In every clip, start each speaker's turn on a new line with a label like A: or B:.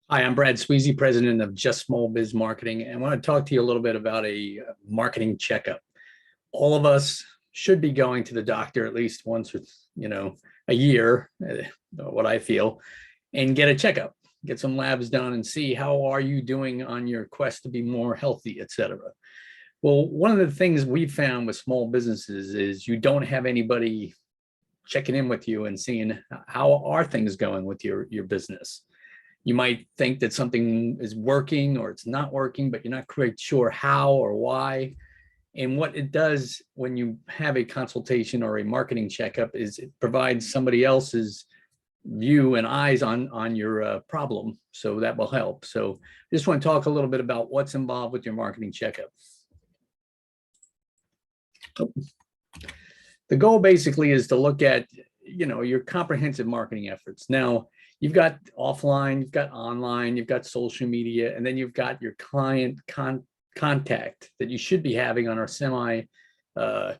A: Hi, I'm Brad Sweezy, president of Just Small Biz Marketing, and I want to talk to you a little bit about a marketing checkup. All of us should be going to the doctor at least once or a year, what I feel, and get a checkup, get some labs done and see how are you doing on your quest to be more healthy, etc. Well, one of the things we've found with small businesses is you don't have anybody checking in with you and seeing how are things going with your business. You might think that something is working or it's not working, but you're not quite sure how or why. And what it does when you have a consultation or a marketing checkup is it provides somebody else's view and eyes on your problem. So that will help. So I just want to talk a little bit about what's involved with your marketing checkup. The goal basically is to look at, your comprehensive marketing efforts. Now, you've got offline, you've got online, you've got social media, and then you've got your client contact that you should be having on a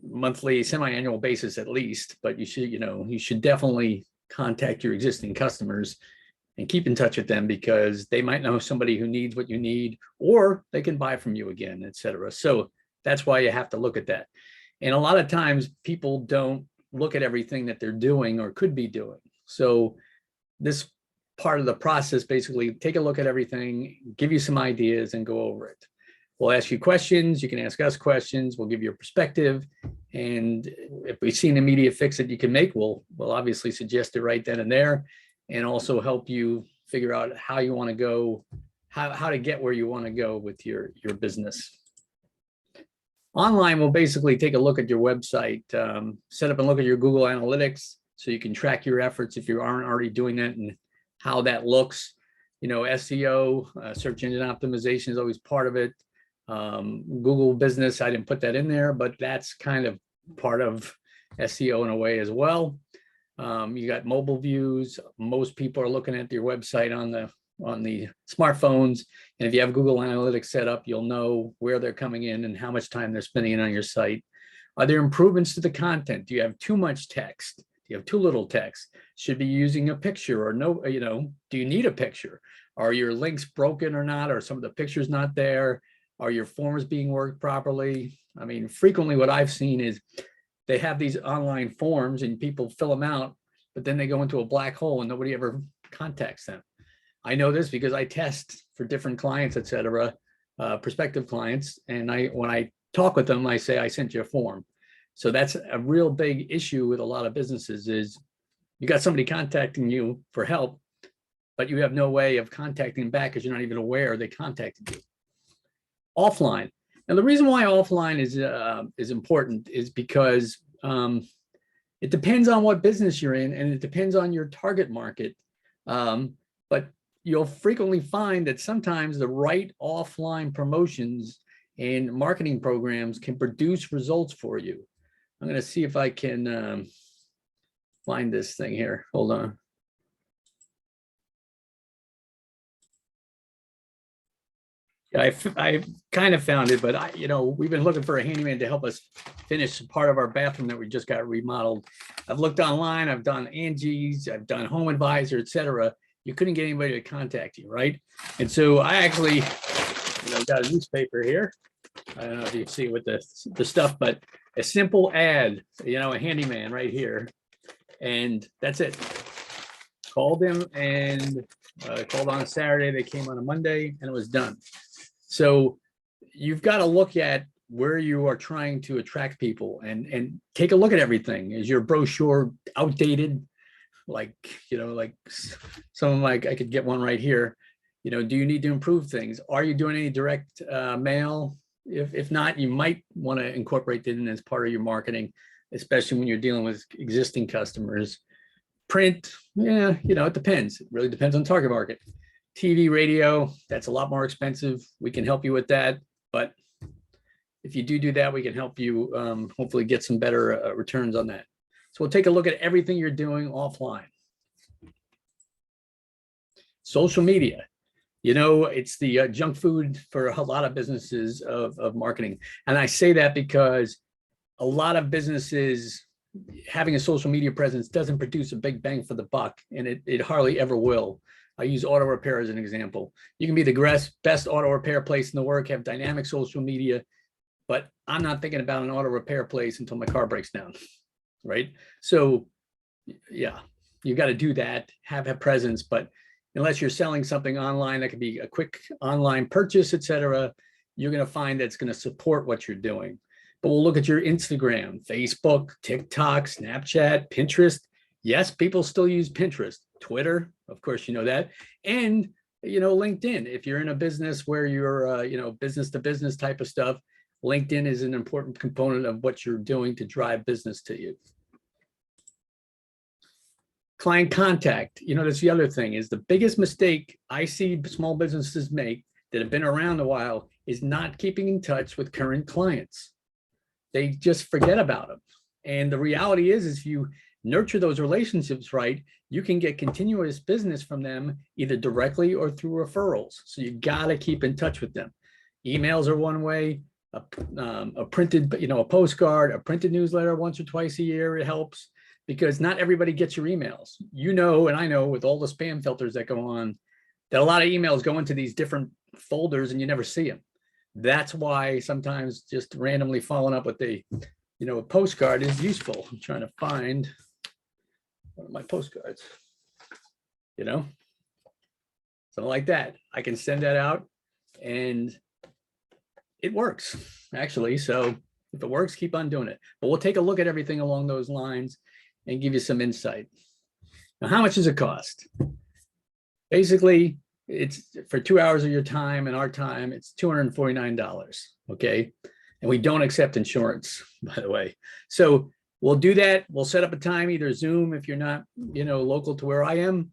A: monthly, semi-annual basis at least. But you should definitely contact your existing customers and keep in touch with them because they might know somebody who needs what you need, or they can buy from you again, etc. So that's why you have to look at that. And a lot of times people don't look at everything that they're doing or could be doing. So this part of the process, basically take a look at everything, give you some ideas and go over it. We'll ask you questions. You can ask us questions. We'll give you a perspective. And if we see an immediate fix that you can make, we'll obviously suggest it right then and there, and also help you figure out how you want to go, how to get where you want to go with your business. Online, we'll basically take a look at your website, set up and look at your Google Analytics so you can track your efforts if you aren't already doing that and how that looks. SEO, search engine optimization is always part of it. Google Business, I didn't put that in there, but that's kind of part of SEO in a way as well. You got mobile views. Most people are looking at your website on the smartphones. And if you have Google Analytics set up, you'll know where they're coming in and how much time they're spending on your site. Are there improvements to the content? Do you have too much text? Do you have too little text? Should be using a picture or no, do you need a picture? Are your links broken or not? Are some of the pictures not there? Are your forms being worked properly? I mean, frequently what I've seen is they have these online forms and people fill them out, but then they go into a black hole and nobody ever contacts them. I know this because I test for different clients, et cetera, prospective clients. And when I talk with them, I say, I sent you a form. So that's a real big issue with a lot of businesses is you got somebody contacting you for help, but you have no way of contacting them back because you're not even aware they contacted you. Offline. Now, the reason why offline is important is because it depends on what business you're in and it depends on your target market. But you'll frequently find that sometimes the right offline promotions and marketing programs can produce results for you. I'm going to see if I can find this thing here. Hold on. Yeah, I kind of found it, but we've been looking for a handyman to help us finish part of our bathroom that we just got remodeled. I've looked online. I've done Angie's. I've done Home Advisor, etc. You couldn't get anybody to contact you, right? And so I actually, got a newspaper here. I don't know if you can see with the stuff, but a simple ad, a handyman right here, and that's it. Called them and called on a Saturday. They came on a Monday, and it was done. So you've got to look at where you are trying to attract people and take a look at everything. Is your brochure outdated? Like some of I could get one right here. Do you need to improve things? Are you doing any direct mail? If not, you might want to incorporate it in as part of your marketing, especially when you're dealing with existing customers. Print, yeah, it depends. It really depends on target market. TV, radio, that's a lot more expensive. We can help you with that. But if you do that, we can help you hopefully get some better returns on that. So we'll take a look at everything you're doing offline. Social media. It's the junk food for a lot of businesses of marketing. And I say that because a lot of businesses having a social media presence doesn't produce a big bang for the buck, and it hardly ever will. I use auto repair as an example. You can be the best auto repair place in the world, have dynamic social media, but I'm not thinking about an auto repair place until my car breaks down, right? So yeah, you got to do that, have a presence, but unless you're selling something online that could be a quick online purchase, etc., you're going to find that's going to support what you're doing. But we'll look at your Instagram, Facebook, TikTok, Snapchat, Pinterest. Yes, people still use Pinterest, Twitter, of course, you know that, and LinkedIn. If you're in a business where you're business to business type of stuff, LinkedIn is an important component of what you're doing to drive business to you. Client contact, that's the other thing, is the biggest mistake I see small businesses make that have been around a while is not keeping in touch with current clients. They just forget about them. And the reality is if you nurture those relationships right, you can get continuous business from them either directly or through referrals. So you got to keep in touch with them. Emails are one way, a printed, a postcard, a printed newsletter once or twice a year, it helps, because not everybody gets your emails. And I know with all the spam filters that go on, that a lot of emails go into these different folders and you never see them. That's why sometimes just randomly following up with a postcard is useful. I'm trying to find one of my postcards, something like that. I can send that out and it works actually. So if it works, keep on doing it. But we'll take a look at everything along those lines and give you some insight. Now, how much does it cost? Basically, it's for 2 hours of your time and our time, it's $249. Okay. And we don't accept insurance, by the way. So we'll do that. We'll set up a time, either Zoom if you're not, local to where I am.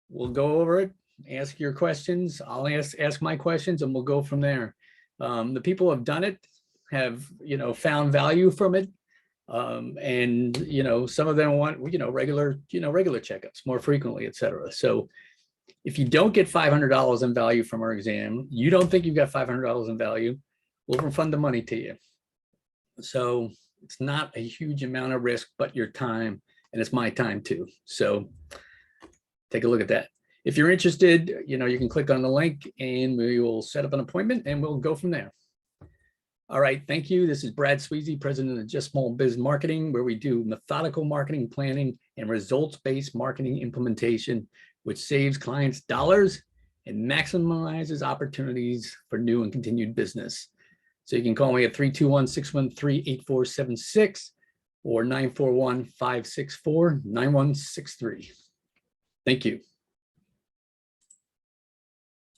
A: We'll go over it, ask your questions. I'll ask my questions, and we'll go from there. The people who have done it have, found value from it. And some of them want, regular checkups more frequently, et cetera. So if you don't get $500 in value from our exam, you don't think you've got $500 in value, we'll refund the money to you. So it's not a huge amount of risk, but your time, and it's my time too. So take a look at that. If you're interested, you can click on the link and we will set up an appointment and we'll go from there. All right, thank you. This is Brad Sweezy, president of Just Small Biz Marketing, where we do methodical marketing planning and results-based marketing implementation, which saves clients dollars and maximizes opportunities for new and continued business. So you can call me at 321-613-8476 or 941-564-9163. Thank you.